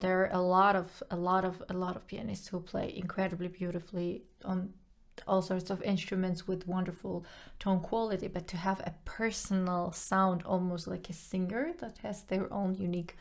There are a lot of pianists who play incredibly beautifully on all sorts of instruments with wonderful tone quality, but to have a personal sound, almost like a singer that has their own unique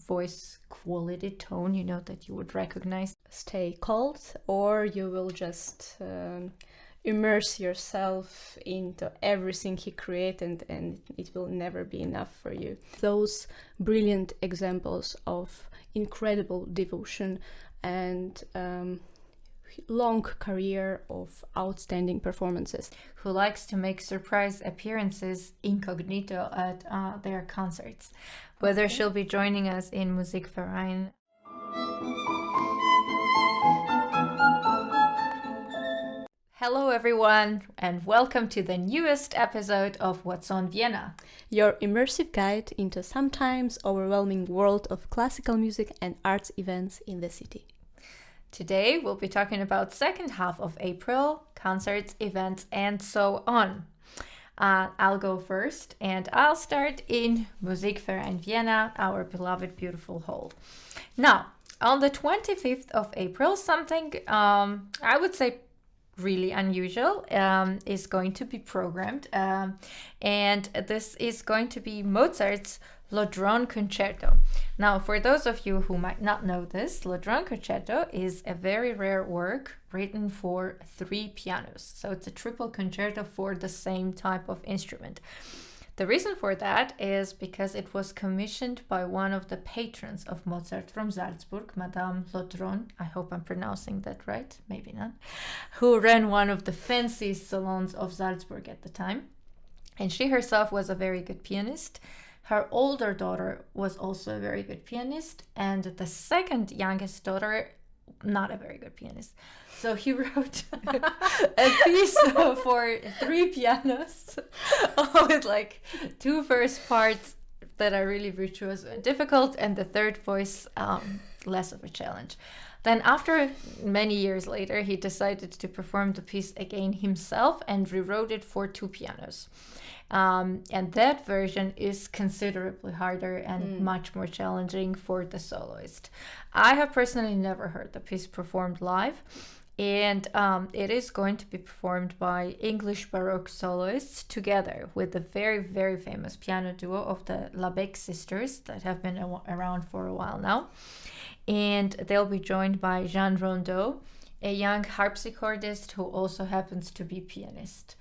voice quality tone, that you would recognize. Stay cold, or you will just immerse yourself into everything he created, and it will never be enough for you. Those brilliant examples of incredible devotion and long career of outstanding performances. Who likes to make surprise appearances incognito at their concerts. Whether she'll be joining us in Musikverein. Hello everyone, and welcome to the newest episode of What's on Vienna, your immersive guide into sometimes overwhelming world of classical music and arts events in the city. Today we'll be talking about second half of April, concerts, events, and so on. I'll go first, and I'll start in Musikverein Vienna, our beloved beautiful hall. Now, on the 25th of April, something I would say really unusual is going to be programmed, and this is going to be Mozart's Lodron Concerto. Now, for those of you who might not know this, Lodron Concerto is a very rare work written for 3 pianos. So it's a triple concerto for the same type of instrument. The reason for that is because it was commissioned by one of the patrons of Mozart from Salzburg, Madame Lodron, I hope I'm pronouncing that right, maybe not, who ran one of the fanciest salons of Salzburg at the time. And she herself was a very good pianist. Her older daughter was also a very good pianist, and the second youngest daughter, not a very good pianist. So he wrote a piece for 3 pianos with like 2 first parts that are really virtuoso and difficult, and the third voice less of a challenge. Then after many years later, he decided to perform the piece again himself and rewrote it for 2 pianos. And that version is considerably harder and much more challenging for the soloist. I have personally never heard the piece performed live, and it is going to be performed by English Baroque soloists together with the very, very famous piano duo of the Labèque sisters that have been around for a while now. And they'll be joined by Jean Rondeau, a young harpsichordist who also happens to be pianist.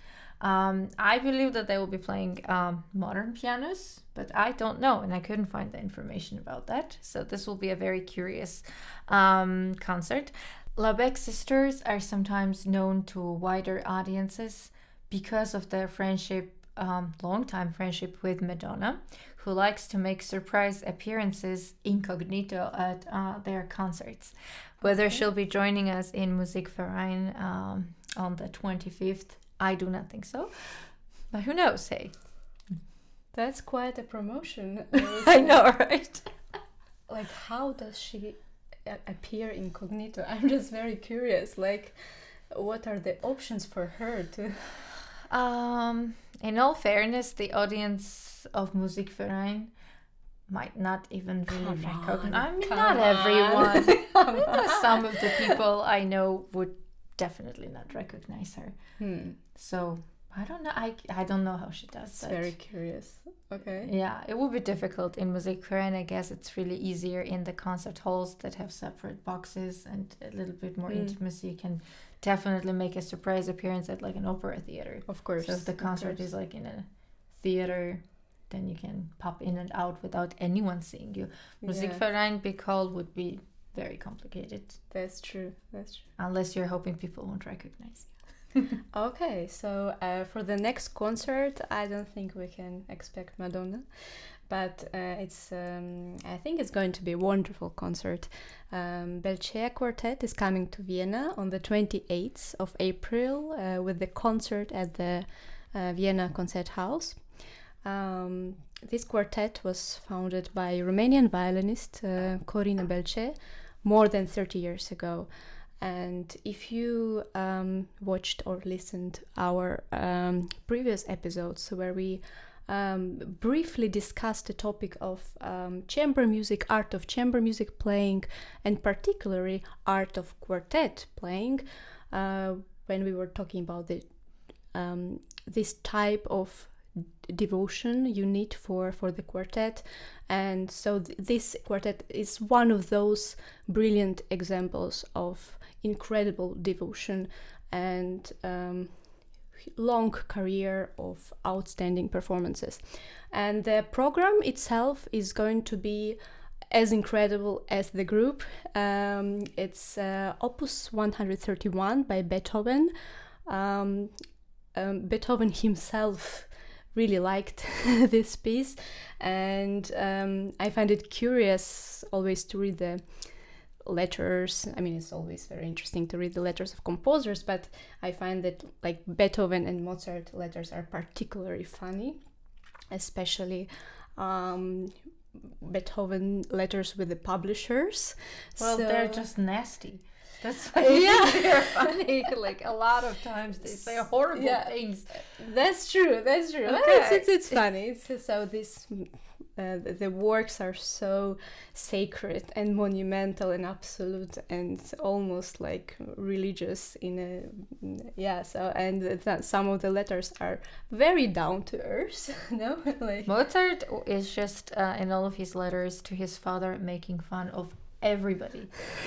I believe that they will be playing modern pianos, but I don't know, and I couldn't find the information about that. So this will be a very curious concert. Labèque sisters are sometimes known to wider audiences because of their friendship, long-time friendship with Madonna, who likes to make surprise appearances incognito at their concerts. Whether she'll be joining us in Musikverein on the 25th, I do not think so, but who knows, hey. That's quite a promotion. I know, right? Like, how does she appear incognito? I'm just very curious. Like, what are the options for her to... In all fairness, the audience of Musikverein might not even really recognize. I mean, not everyone. Some of the people I know would definitely not recognize her. So I don't know. I don't know how she does that. It's very curious. Okay. Yeah, it would be difficult in Musikverein. I guess it's really easier in the concert halls that have separate boxes and a little bit more intimacy. You can definitely make a surprise appearance at like an opera theater. Of course. So if the concert is like in a theater, then you can pop in and out without anyone seeing you. Musikverein, big hall would be very complicated. That's true. Unless you're hoping people won't recognize you. Okay, so for the next concert, I don't think we can expect Madonna, but I think it's going to be a wonderful concert. Belcea Quartet is coming to Vienna on the 28th of April with the concert at the Vienna Concert House. This quartet was founded by Romanian violinist Corina Belcea more than 30 years ago. And if you watched or listened our previous episodes where we briefly discuss the topic of chamber music, art of chamber music playing, and particularly art of quartet playing, when we were talking about this type of devotion you need for the quartet. And so this quartet is one of those brilliant examples of incredible devotion and long career of outstanding performances. And the program itself is going to be as incredible as the group. It's Opus 131 by Beethoven. Beethoven himself really liked this piece, and I find it curious always to read the letters. I mean, it's always very interesting to read the letters of composers, but I find that like Beethoven and Mozart letters are particularly funny, especially Beethoven letters with the publishers. Well, So- they're just nasty. That's why they're funny. Like a lot of times they say horrible things. That's true. Okay. It's funny. So this the works are so sacred and monumental and absolute and almost like religious in a So some of the letters are very down to earth. No, like Mozart is just in all of his letters to his father making fun of everybody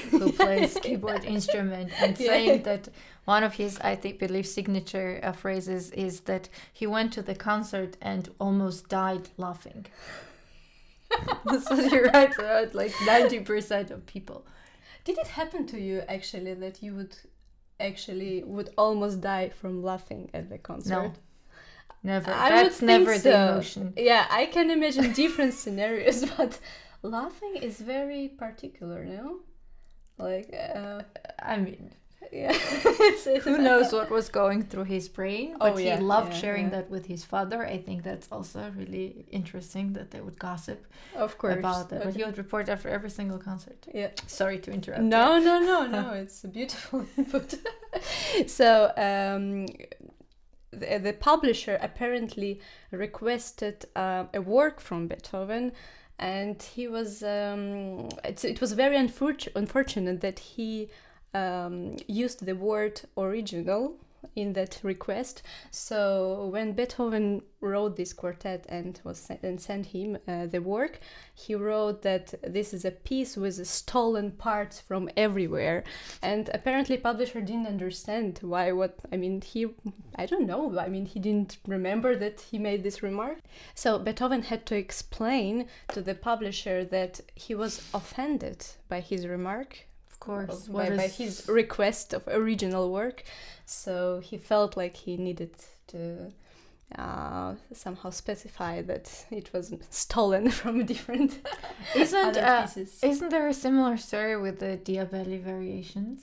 who plays keyboard instrument and saying that one of his, believe signature phrases is that he went to the concert and almost died laughing. That's what he writes about like 90% of people. Did it happen to you actually that you would almost die from laughing at the concert? No. Never. I That's would think never so. the emotion. Yeah, I can imagine different scenarios, but laughing is very particular, no? Like, I mean, yeah. who knows what was going through his brain, but he loved sharing yeah. that with his father. I think that's also really interesting that they would gossip Of course. about that. Okay. But he would report after every single concert. Yeah. Sorry to interrupt. No, it's a beautiful input. So, the publisher apparently requested a work from Beethoven, and he was it was very unfortunate that he used the word original in that request. So when Beethoven wrote this quartet and sent him the work, he wrote that this is a piece with stolen parts from everywhere, and apparently publisher didn't understand I don't know. I mean, he didn't remember that he made this remark. So Beethoven had to explain to the publisher that he was offended by his remark, Of course. by his request of original work. So he felt like he needed to somehow specify that it was stolen from different other pieces. Isn't there a similar story with the Diabelli Variations?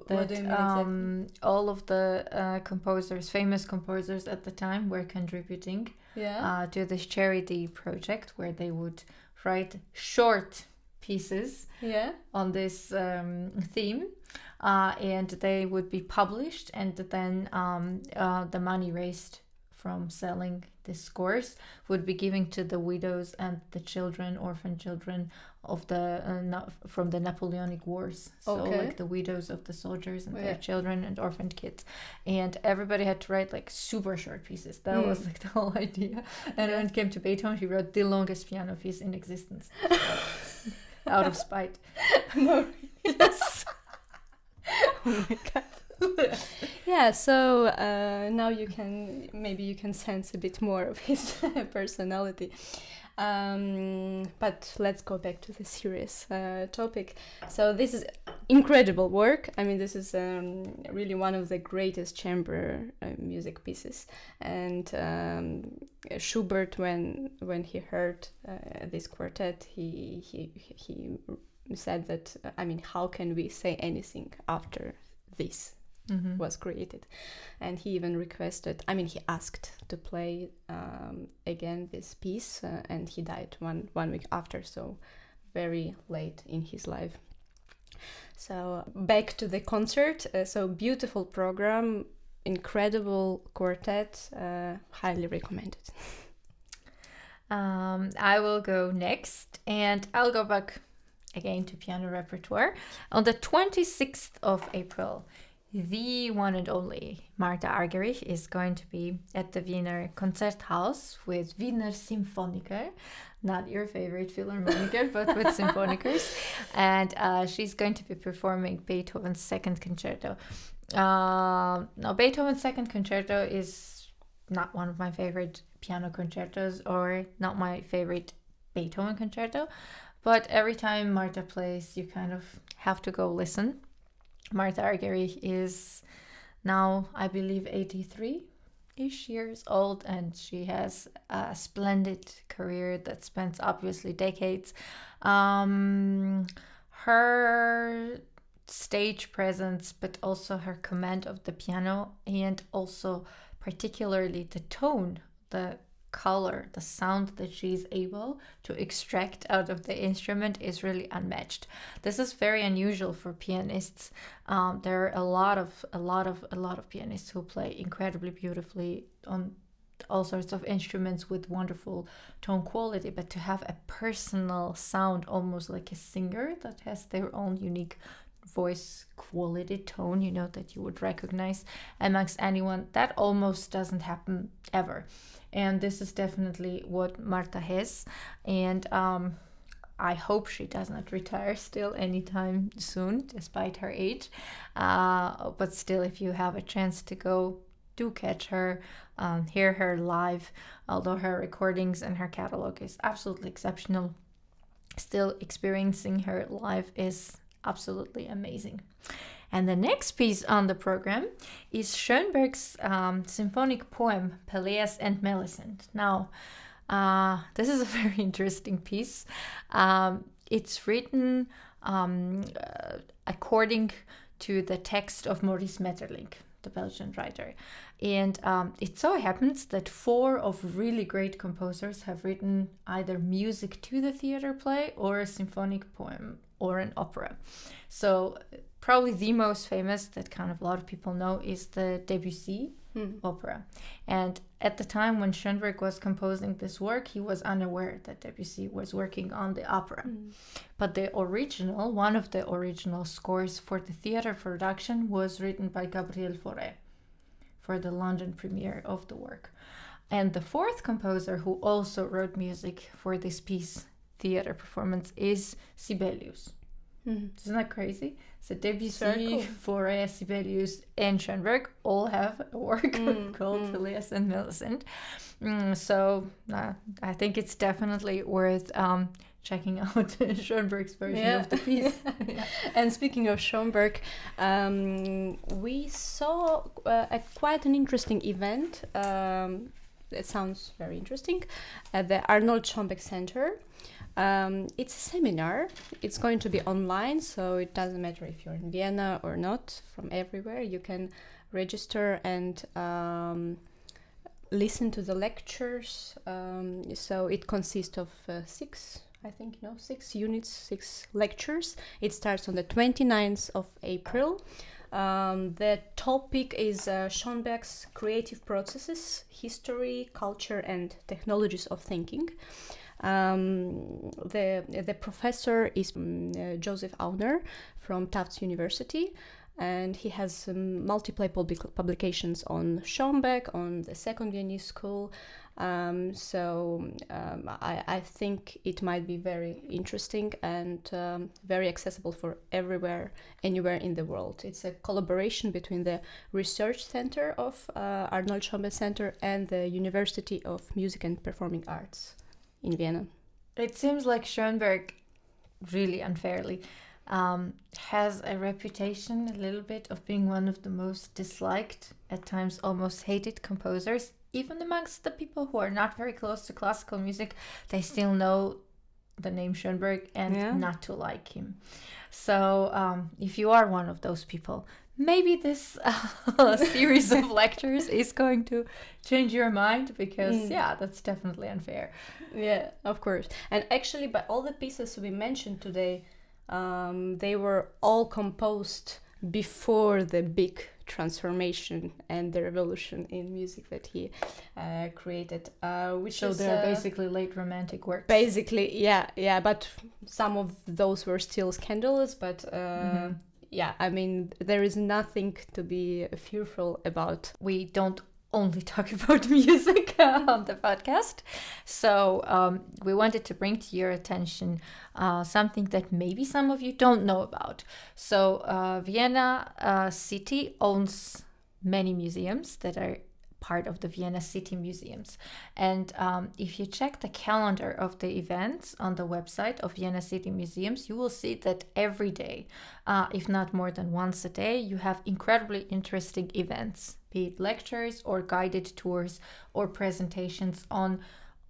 What do you mean exactly? All of the famous composers at the time were contributing to this charity project where they would write short pieces on this theme, and they would be published, and then the money raised from selling the scores would be given to the widows and the children, orphan children of from the Napoleonic Wars. So like the widows of the soldiers and their children and orphaned kids. And everybody had to write like super short pieces. That was like the whole idea. And when it came to Beethoven, he wrote the longest piano piece in existence. Out of spite. No. Yes. Oh my god. Yeah, so now you can sense a bit more of his personality. But let's go back to the serious topic. So this is incredible work. I mean, this is really one of the greatest chamber music pieces. And Schubert, when he heard this quartet, he said that, how can we say anything after this was created? And he even requested, he asked to play again this piece, and he died one week after, so very late in his life. So back to the concert. So beautiful program, incredible quartet, highly recommended. I will go next, and I'll go back again to piano repertoire. On the 26th of April, the one and only Martha Argerich is going to be at the Wiener Konzerthaus with Wiener Symphoniker, not your favorite Philharmoniker, but with Symphonikers. And she's going to be performing Beethoven's Second Concerto. Now, Beethoven's Second Concerto is not one of my favorite piano concertos or not my favorite Beethoven concerto, but every time Martha plays, you kind of have to go listen. Martha Argerich is now, I believe, 83-ish years old, and she has a splendid career that spans obviously decades. Her stage presence, but also her command of the piano, and also particularly the tone, the color, the sound that she's able to extract out of the instrument is really unmatched. This is very unusual for pianists. There are a lot of pianists who play incredibly beautifully on all sorts of instruments with wonderful tone quality, but to have a personal sound, almost like a singer that has their own unique voice quality tone, that you would recognize amongst anyone, that almost doesn't happen ever. And this is definitely what Marta has. And I hope she does not retire still anytime soon, despite her age. But still, if you have a chance to go, do catch her, hear her live, although her recordings and her catalog is absolutely exceptional. Still, experiencing her live is absolutely amazing. And the next piece on the program is Schoenberg's symphonic poem, Pelleas and Melisande. Now, this is a very interesting piece. It's written according to the text of Maurice Maeterlinck, the Belgian writer. And it so happens that 4 of really great composers have written either music to the theater play or a symphonic poem or an opera. So probably the most famous that kind of a lot of people know is the Debussy opera. And at the time when Schoenberg was composing this work, he was unaware that Debussy was working on the opera. But one of the original scores for the theater production was written by Gabriel Fauré for the London premiere of the work. And the 4th composer who also wrote music for this piece, theater performance, is Sibelius. Isn't that crazy? So Debussy, Fauré, Sibelius, and Schoenberg all have a work called Pelleas and Melisande. So I think it's definitely worth checking out Schoenberg's version of the piece. And speaking of Schoenberg, we saw quite an interesting event. It sounds very interesting at the Arnold Schoenberg Center. It's a seminar. It's going to be online, so it doesn't matter if you're in Vienna or not. From everywhere, you can register and listen to the lectures. So it consists of 6 units, 6 lectures. It starts on the 29th of April. The topic is Schoenberg's creative processes, history, culture, and technologies of thinking. The professor is Joseph Auner from Tufts University, and he has multiple publications on Schoenberg, on the Second Viennese School. I think it might be very interesting and very accessible for anywhere in the world. It's a collaboration between the Research Center of Arnold Schoenberg Center and the University of Music and Performing Arts in Vienna. It seems like Schoenberg, really unfairly, has a reputation a little bit of being one of the most disliked, at times almost hated composers. Even amongst the people who are not very close to classical music, they still know the name Schoenberg and not to like him. So if you are one of those people, maybe this series of lectures is going to change your mind, because that's definitely unfair. Yeah, of course. And actually, by all the pieces we mentioned today, they were all composed before the big transformation and the revolution in music that he created, which so is they're basically late romantic works. Basically, yeah, but some of those were still scandalous, but yeah, I mean, there is nothing to be fearful about. We don't only talk about music on the podcast, so we wanted to bring to your attention something that maybe some of you don't know about. So Vienna city owns many museums that are part of the Vienna City Museums. And if you check the calendar of the events on the website of Vienna City Museums, you will see that every day, if not more than once a day, you have incredibly interesting events, be it lectures or guided tours or presentations on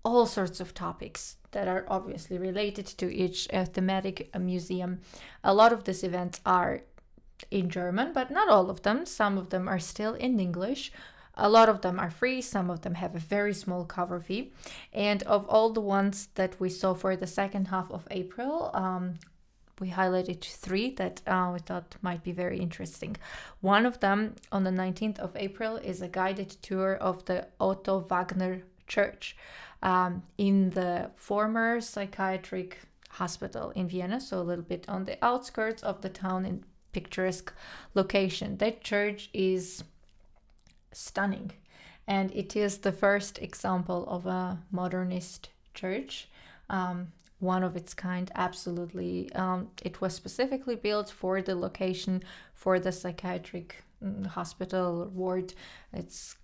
all sorts of topics that are obviously related to each thematic museum. A lot of these events are in German, but not all of them. Some of them are still in English. A lot of them are free, some of them have a very small cover fee. And of all the ones that we saw for the second half of April, we highlighted 3 that we thought might be very interesting. One of them, on the 19th of April, is a guided tour of the Otto Wagner Church in the former psychiatric hospital in Vienna, so a little bit on the outskirts of the town in picturesque location. That church is stunning, and it is the first example of a modernist church, one of its kind, absolutely. It was specifically built for the location, for the psychiatric hospital ward. It's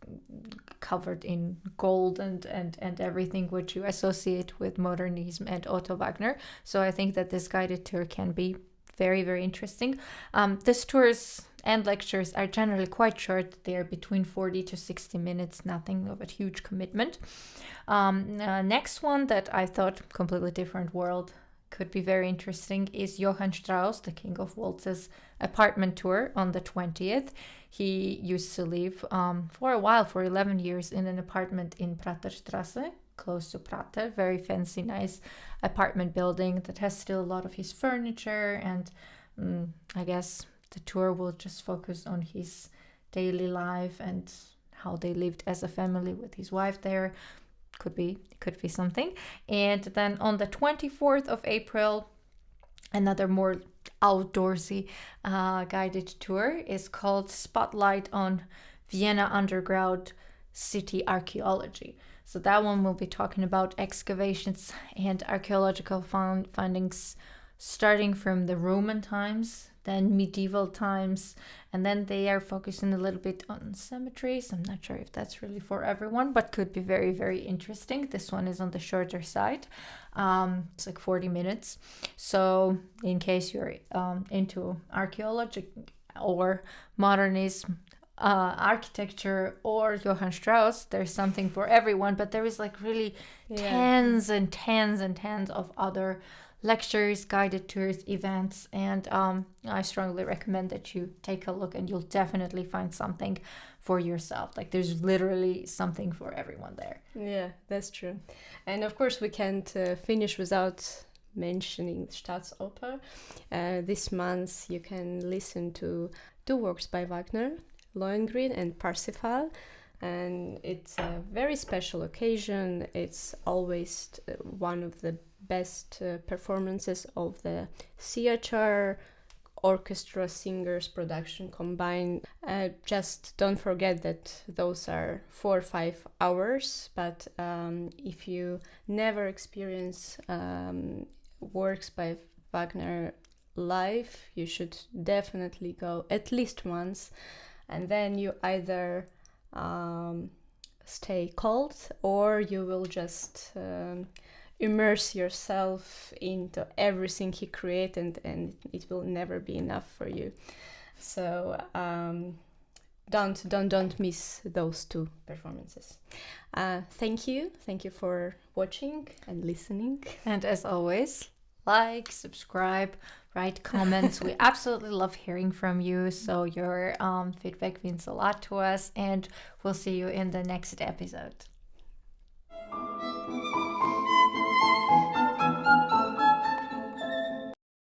covered in gold and everything which you associate with modernism and Otto Wagner. So I think that this guided tour can be very, very interesting. These tours and lectures are generally quite short. They are between 40 to 60 minutes, nothing of a huge commitment. Next one that I thought completely different world, could be very interesting, is Johann Strauss, the King of Waltz's apartment tour on the 20th. He used to live for a while, for 11 years, in an apartment in Praterstrasse, close to Prater, very fancy, nice apartment building that has still a lot of his furniture, and I guess the tour will just focus on his daily life and how they lived as a family with his wife there. Could be something. And then on the 24th of April, another more outdoorsy guided tour is called Spotlight on Vienna Underground City Archaeology. So that one will be talking about excavations and archaeological findings starting from the Roman times, then medieval times, and then they are focusing a little bit on cemeteries. I'm not sure if that's really for everyone, but could be very, very interesting. This one is on the shorter side. It's like 40 minutes. So in case you're into archaeology or modernism, architecture, or Johann Strauss, there's something for everyone. But there is like really tens and tens and tens of other lectures, guided tours, events, and I strongly recommend that you take a look, and you'll definitely find something for yourself. Like there's literally something for everyone there. Yeah, that's true. And of course we can't finish without mentioning Staatsoper. This month you can listen to 2 works by Wagner, Lohengrin and Parsifal, and it's a very special occasion. It's always one of the best performances of the theater, orchestra, singers, production combined. Just don't forget that those are 4 or 5 hours, but if you never experience works by Wagner live, you should definitely go at least once, and then you either stay cold or you will just immerse yourself into everything he created, and it will never be enough for you. So don't miss those 2 performances. Thank you for watching and listening, and as always, like, subscribe, write comments. We absolutely love hearing from you, so your feedback means a lot to us, and we'll see you in the next episode.